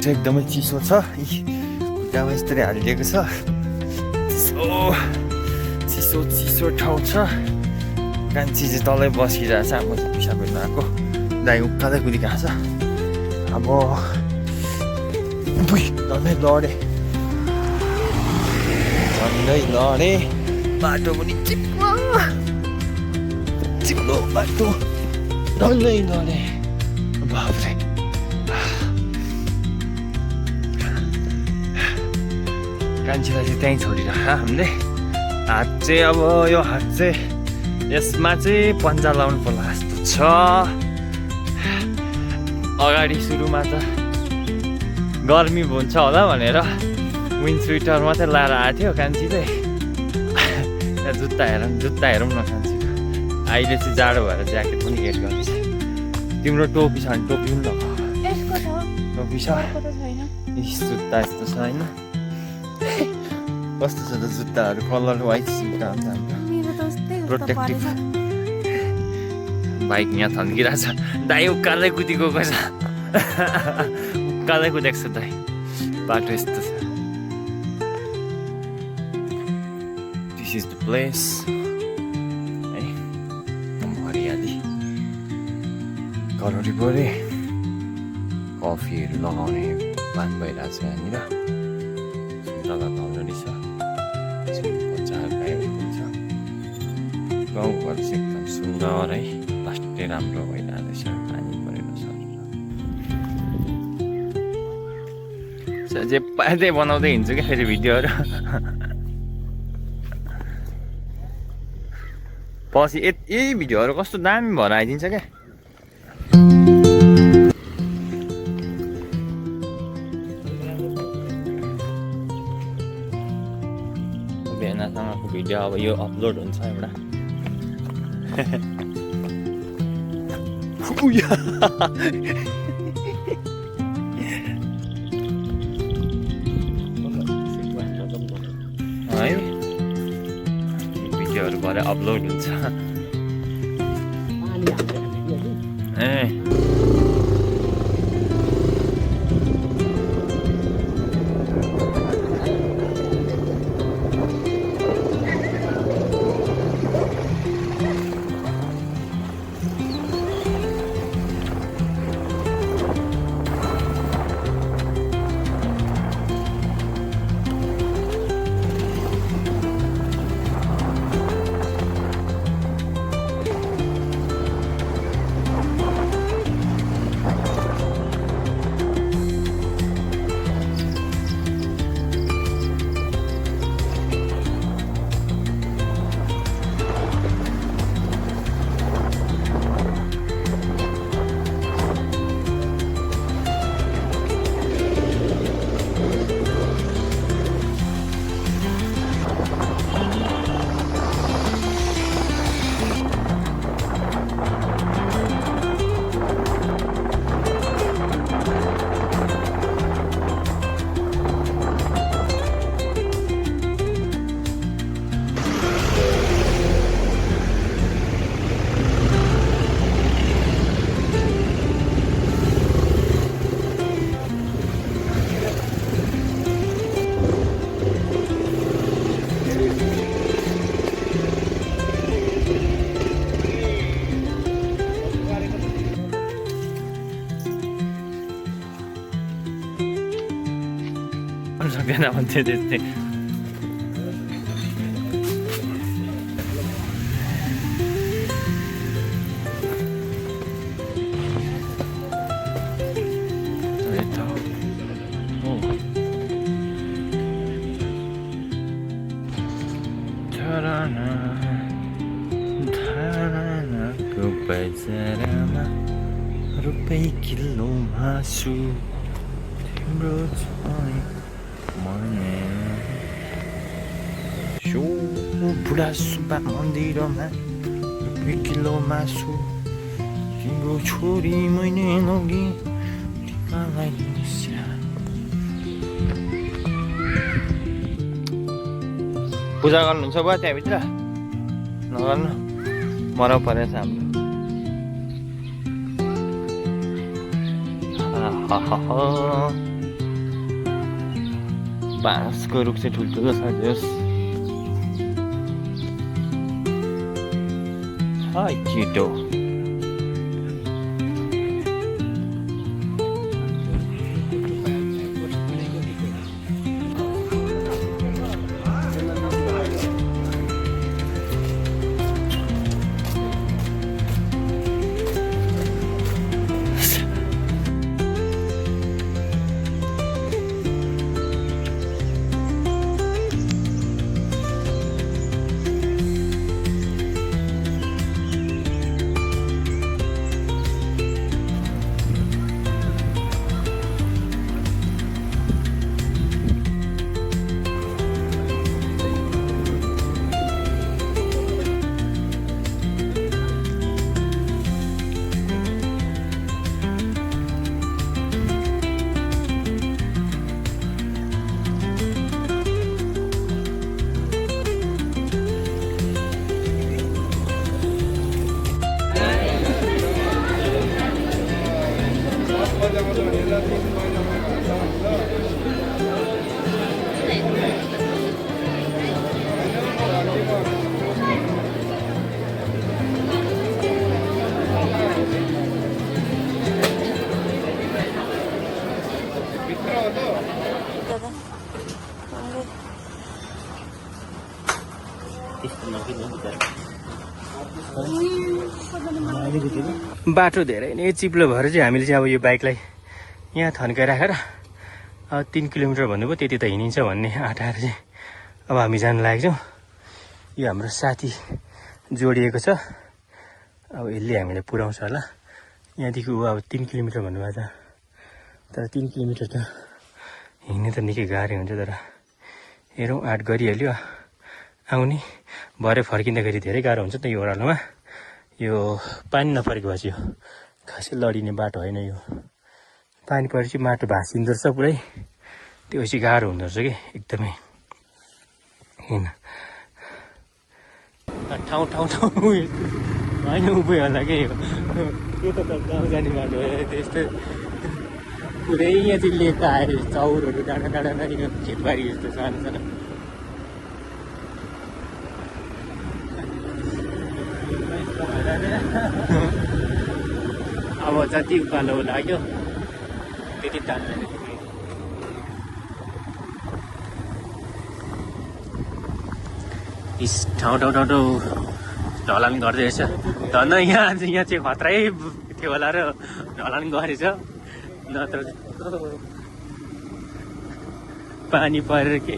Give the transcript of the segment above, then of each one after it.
चाहिँ एकदमै चिसो छ। खुट्टामा यस्तरी हालिदिएको छ। चिसो चिसो ठाउँ छ। कान्छी चाहिँ तलै बसिरहेको छ। म चाहिँ पिसाब हेर्नु आएको। दाइ उक्कालै कुदिरहेको छ। अब झन्डै लडे बाटो पनि चिप्लो बाटो झन्डै लडे। बाफ्रे कान्छीलाई चाहिँ त्यहीँ छोडिराख हामीले। हात चाहिँ अब यो हात चाहिँ यसमा चाहिँ पन्जा लाउनु पर्ला जस्तो छ। अगाडि सुरुमा त गर्मी हुन्छ होला भनेर विन्ड स्वेटर मात्रै लाएर आएको थियो कान्छी चाहिँ। जुत्ता हेरौँ न कान्छीको। अहिले चाहिँ जाडो भएर ज्याकेट पनि एड गर्दैछ। तिम्रो टोपी छ भने टोपी पनि लगाऊ। टोपी छ जुत्ता यस्तो छ होइन। कस्तो छ त जुत्ताहरू कलर वाइट जुत्ता हुन्छ हाम्रो प्रोटेक्टिभ। बाइक यहाँ थन्किरहेको छ। दाइ उकालै कुदेको छ। उकालै कुदेको छ दाइ। बाटो यस्तो छ। दिस इज द प्लेस है। हरियाली घर वरिपरि कफीहरू लगाउने प्लान भइरहेको छ यहाँनिर। जग्गा त अलरेडी छ। गाउँघर चाहिँ एकदम सुन्दर है। लास्टै राम्रो भइरहेको छ। पानी परेर सर्छ। जे पाए त्यही बनाउँदै हिँड्छु क्या फेरि भिडियोहरू। पछि यही भिडियोहरू कस्तो दामी भएर आइदिन्छ क्या। बेनासँगको भिडियो अब यो अपलोड हुन्छ एउटा। भिडियोहरू भरे अपलोड हुन्छ। सक्दैन भन्थ्यो त्यस्तै। बजारमा रुपैयाँ किलो मासु तिम्रो बुढा सुब्बा मन्दिरमा रुपैयाँ किलो मासु तिम्रो छोरी मैले लगी टिकालाई पूजा गर्नुहुन्छ भयो त्यहाँभित्र नगर्नु मराउ परेछ हाम्रो। बाँसको रुख चाहिँ ठुल्ठुलो छ जस छिटो बाटो धेरै नै चिप्लो भएर चाहिँ हामीले चाहिँ अब यो बाइकलाई यहाँ थन्काइराखेर 3 किलोमिटर भन्नुभयो त्यति त हिँडिन्छ भन्ने आँट आएर चाहिँ अब हामी जान लागेको छौँ। यो हाम्रो साथी जोडिएको छ, अब यसले हामीलाई पुर्याउँछ होला। यहाँदेखि ऊ अब 3 किलोमिटर भन्नुभएको छ, तर 3 किलोमिटर त हिँड्ने त निकै गाह्रो हुन्छ। तर हेरौँ आँट गरिहाल्यो आउने, भरे फर्किँदाखेरि धेरै गाह्रो हुन्छ त यो ओह्रालोमा। यो पानी नपरेको भए चाहिँ यो खासै लडिने बाटो होइन। यो पानी परेपछि माटो भाँसिँदो रहेछ पुरै, त्यो चाहिँ गाह्रो हुँदो रहेछ कि एकदमै। होइन ठाउँ ठाउँ ठाउँ होइन उभियो होला कि यो त गाउँ जाने बाटो हो त्यस्तो। पुरै यहाँ चाहिँ लेक आएर चौरहरू डाँडा डाँडा नै खेतबारी जस्तो सानो सानो। अब जति उकालो लाग्यो त्यति तान्दैन। ठाउँ ठाउँ ठाउँ ठाउँ ढलान गर्दै रहेछ। धन्न यहाँ चाहिँ खतरै थियो होला र ढलान गरेछ, नत्र पानी परेर के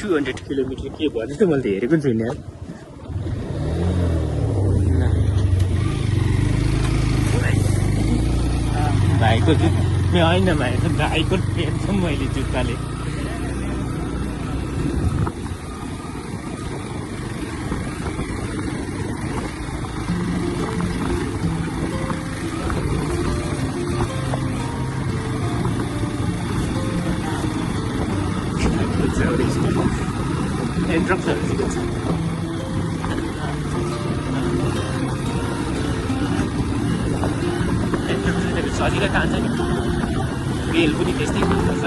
200 किलोमिटर के भन्यो त मैले त हेरेको छुइनँ। भाइको जुत्ता होइन भाइको पेन्छु मैले जुत्ताले। सजिलो तान्छ नि, बेल पनि त्यस्तै हुनुपर्छ।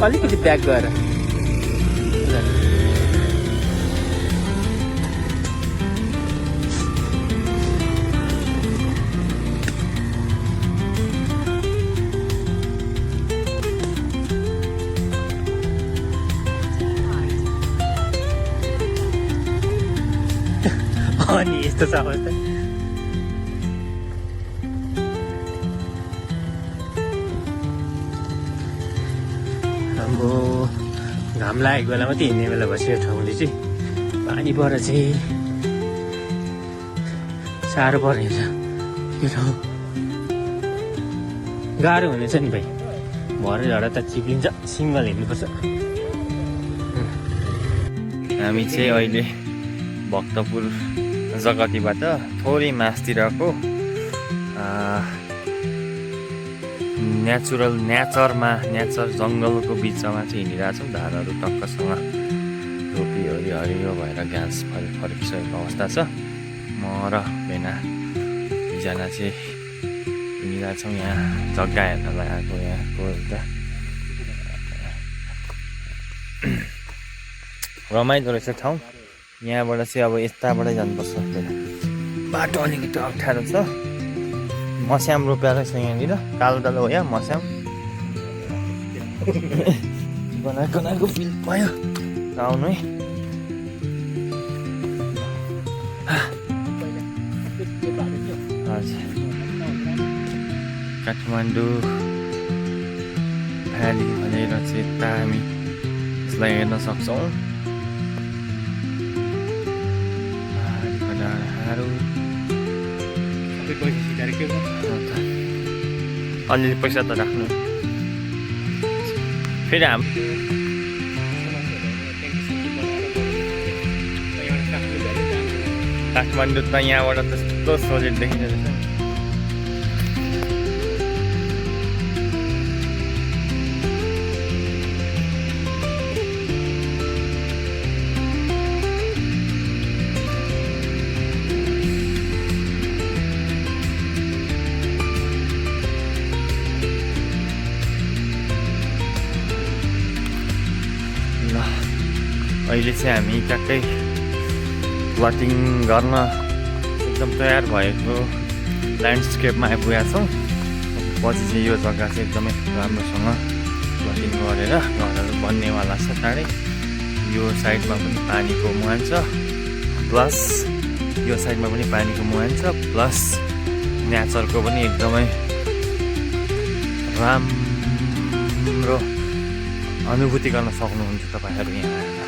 अलिकति प्याक गर। यस्तो छ अवस्था। आम्बो घाम लागेको बेला मात्रै हिँड्ने बेला भइसक्यो ठाउँले चाहिँ पानी परेर चाहिँ साह्रो परेछ यो ठाउँ। गाह्रो हुनेछ नि भाइ, भरे झडा त चिप्लिन्छ, सिङ्गल हिँड्नुपर्छ। हामी चाहिँ अहिले भक्तपुर जगतीबाट थोरै मास्तिरको नेचर जङ्गलको बिचमा चाहिँ हिँडिरहेछौँ। धानहरू टक्कसँग रोपी हरियो भएर घाँस फर्किसकेको अवस्था छ। म र भेना दुईजना चाहिँ हिँडिरहेछौँ यहाँ जग्गा हेर्नलाई आएको। यहाँको एउटा रमाइलो रहेछ ठाउँ। यहाँबाट चाहिँ अब यताबाटै जानुपर्छ। बाटो अलिकति अप्ठ्यारो छ। मस्याम रोपेर रहेछ यहाँनिर, कालो कालो हो यहाँ मस्याम। बनाएको फिल भयो आउनु है। हजुर, काठमाडौँ भ्याली भनेर चाहिँ यता हामी यसलाई हेर्न सक्छौँ। अलिअलि पैसा त राख्नु। फेरि काठमाडौँ त यहाँबाट त्यस्तो सोलिड देखिँदो रहेछ। अहिले चाहिँ हामी ट्याक्कै प्लटिङ गर्न एकदम तयार भएको ल्यान्डस्केपमा आइपुगेका छौँ। पछि चाहिँ यो जग्गा चाहिँ एकदमै राम्रोसँग प्लटिङ गरेर घरहरू बन्नेवाला छ चाँडै। यो साइडमा पनि पानीको मुहान छ, प्लस यो साइडमा पनि पानीको मुहान छ, प्लस नेचरको पनि एकदमै राम्रो अनुभूति गर्न सक्नुहुन्छ तपाईँहरू यहाँ आएर।